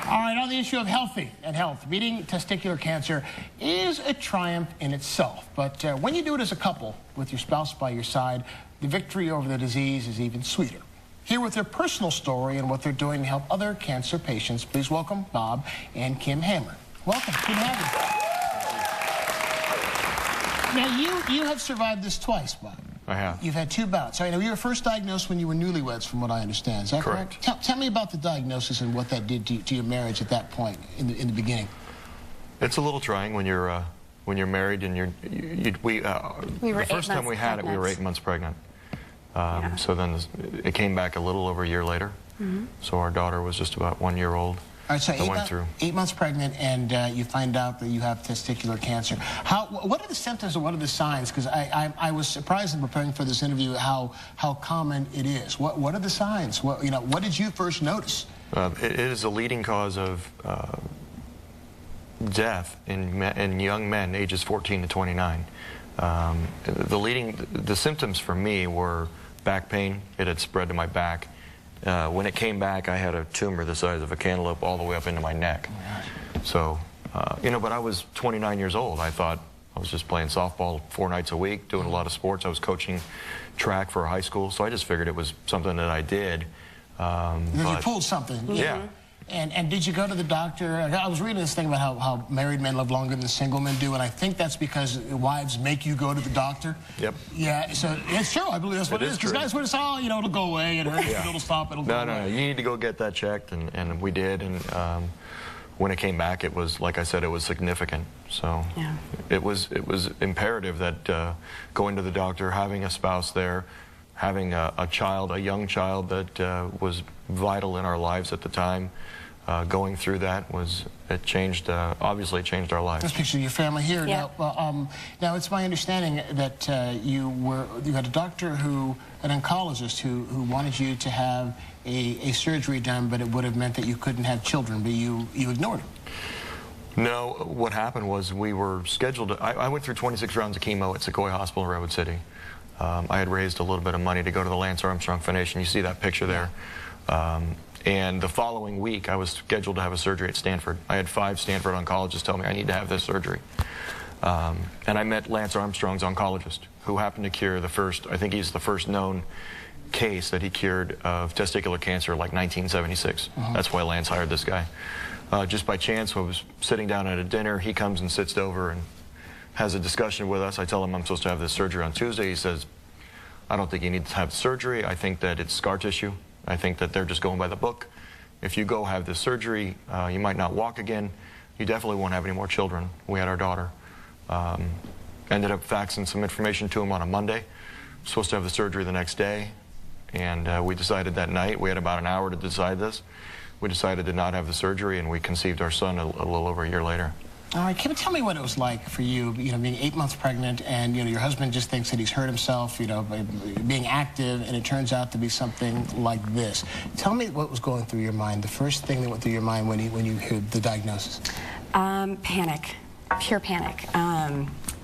All right, on the issue of healthy and health, beating testicular cancer is a triumph in itself. But when you do it as a couple with your spouse by your side, the victory over the disease is even sweeter. Here with their personal story and what they're doing to help other cancer patients, please welcome Bob and Kim Hammer. Welcome. Good to have you. Now, you have survived this twice, Bob. I have. You've had 2 bouts. Now, you were first diagnosed when you were newlyweds, from what I understand. Is that correct? Tell me about the diagnosis and what that did to your marriage at that point in the beginning. It's a little trying when you're married and the first time we had it, we were 8 months pregnant. Yeah. So then it came back a little over a year later. So our daughter was just about 1 year old. All right, so 8 months pregnant, and you find out that you have testicular cancer. What are the symptoms and what are the signs? Because I was surprised in preparing for this interview how common it is. What are the signs? What did you first notice? It is a leading cause of death in young men ages 14 to 29. The symptoms for me were back pain. It had spread to my back. When it came back, I had a tumor the size of a cantaloupe all the way up into my neck. So, but I was 29 years old. I thought I was just playing softball 4 nights a week, doing a lot of sports. I was coaching track for a high school, so I just figured it was something that I did. You pulled something. Yeah. And did you go to the doctor? I was reading this thing about how married men live longer than single men do, and I think that's because wives make you go to the doctor. Yep. Yeah, so it's true. I believe that's what it is. Because guys would say, oh, it'll go away, it'll stop, it'll go away. No, you need to go get that checked, and we did, and when it came back, it was, like I said, it was significant. So yeah. it was imperative that going to the doctor, having a spouse there, having a young child that was vital in our lives at the time, going through that obviously changed our lives. Let's picture your family here. Yeah. Now it's my understanding that you had a doctor an oncologist who wanted you to have a surgery done, but it would have meant that you couldn't have children, but you ignored it. No, what happened was we were scheduled I went through 26 rounds of chemo at Sequoia Hospital in Redwood City. I had raised a little bit of money to go to the Lance Armstrong Foundation. You see that picture there. And the following week, I was scheduled to have a surgery at Stanford. I had 5 Stanford oncologists tell me I need to have this surgery. And I met Lance Armstrong's oncologist, who happened to cure I think he's the first known case that he cured of testicular cancer, like 1976. That's why Lance hired this guy. Just by chance, I was sitting down at a dinner. He comes and sits over and has a discussion with us. I tell him I'm supposed to have this surgery on Tuesday. He says, I don't think you need to have surgery. I think that it's scar tissue. I think that they're just going by the book. If you go have this surgery, you might not walk again. You definitely won't have any more children. We had our daughter. Ended up faxing some information to him on a Monday. Supposed to have the surgery the next day. And we decided that night, we had about an hour to decide this. We decided to not have the surgery, and we conceived our son a little over a year later. All right, Kim, tell me what it was like for you, being 8 months pregnant, and your husband just thinks that he's hurt himself, by being active, and it turns out to be something like this. Tell me what was going through your mind, the first thing that went through your mind when you heard the diagnosis. Panic, pure panic.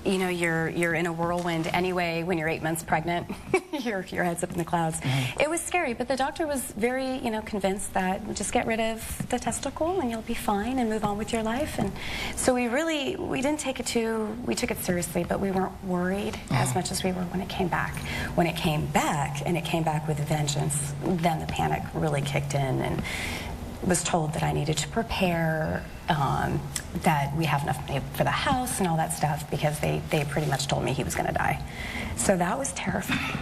You're in a whirlwind anyway when you're 8 months pregnant. your head's up in the clouds. It was scary, but the doctor was very, convinced that just get rid of the testicle and you'll be fine and move on with your life. And so we didn't take it we took it seriously, but we weren't worried as much as we were when it came back. When it came back, and it came back with a vengeance, then the panic really kicked in, and was told that I needed to prepare, that we have enough money for the house and all that stuff, because they pretty much told me he was going to die. So that was terrifying.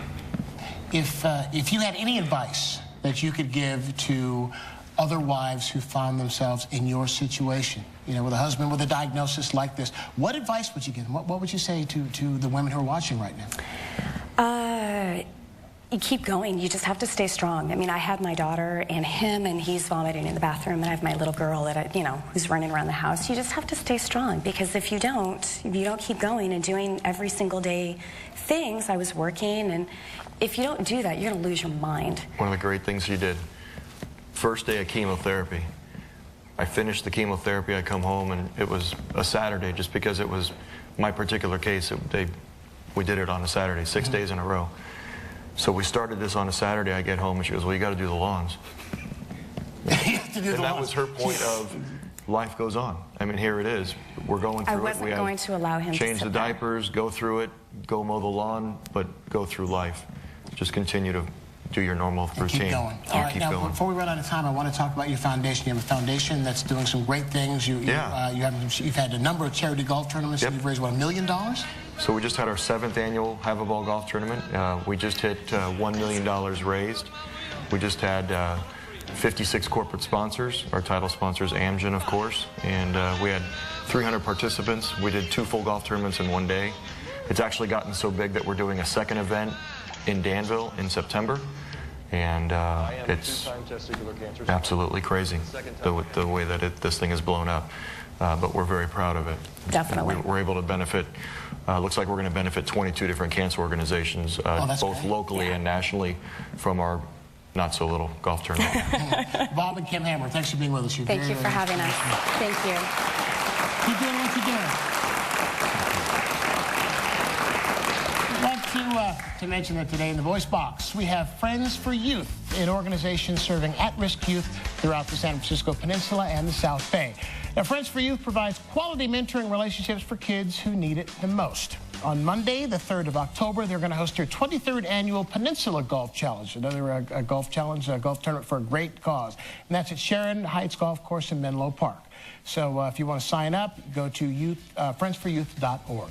If you had any advice that you could give to other wives who found themselves in your situation, with a husband with a diagnosis like this, what advice would you give them? What would you say to the women who are watching right now? You keep going. You just have to stay strong. I mean, I had my daughter and him, and he's vomiting in the bathroom, and I have my little girl that who's running around the house. You just have to stay strong, because if you don't keep going and doing every single day things, I was working, and if you don't do that, you're going to lose your mind. One of the great things he did, first day of chemotherapy, I finished the chemotherapy, I come home, and it was a Saturday, just because it was my particular case. We did it on a Saturday, 6 days in a row. So we started this on a Saturday. I get home and she goes, well, you got to do the lawns. to do the that lawn. was her point of life goes on. I mean, here it is. We're going through it. I wasn't going to allow him to change the sit there. diapers, go through it, go mow the lawn, but go through life. Just continue to do your normal routine. Keep going. All right, Keep now, going. before we run out of time, I want to talk about your foundation. You have a foundation that's doing some great things. You've had a number of charity golf tournaments, Yep. and you've raised, what, $1 million? So we just had our 7th annual Have a Ball golf tournament. We just hit $1 million raised. We just had 56 corporate sponsors. Our title sponsor is Amgen, of course. And we had 300 participants. We did 2 full golf tournaments in one day. It's actually gotten so big that we're doing a second event in Danville in September. And it's absolutely crazy the way that this thing has blown up. But we're very proud of it. Definitely. We're able to benefit, looks like we're going to benefit 22 different cancer organizations, that's both great. locally and nationally, from our not-so-little golf tournament. Bob and Kim Hammer, thanks for being with us. Thank you for having us. Thank you. Keep doing what you're doing. I'd like to mention that today in the Voice Box, we have Friends for Youth, an organization serving at-risk youth throughout the San Francisco Peninsula and the South Bay. Now, Friends for Youth provides quality mentoring relationships for kids who need it the most. On Monday, the 3rd of October, they're going to host their 23rd annual Peninsula Golf Challenge, another golf challenge, a golf tournament for a great cause. And that's at Sharon Heights Golf Course in Menlo Park. So if you want to sign up, go to friendsforyouth.org.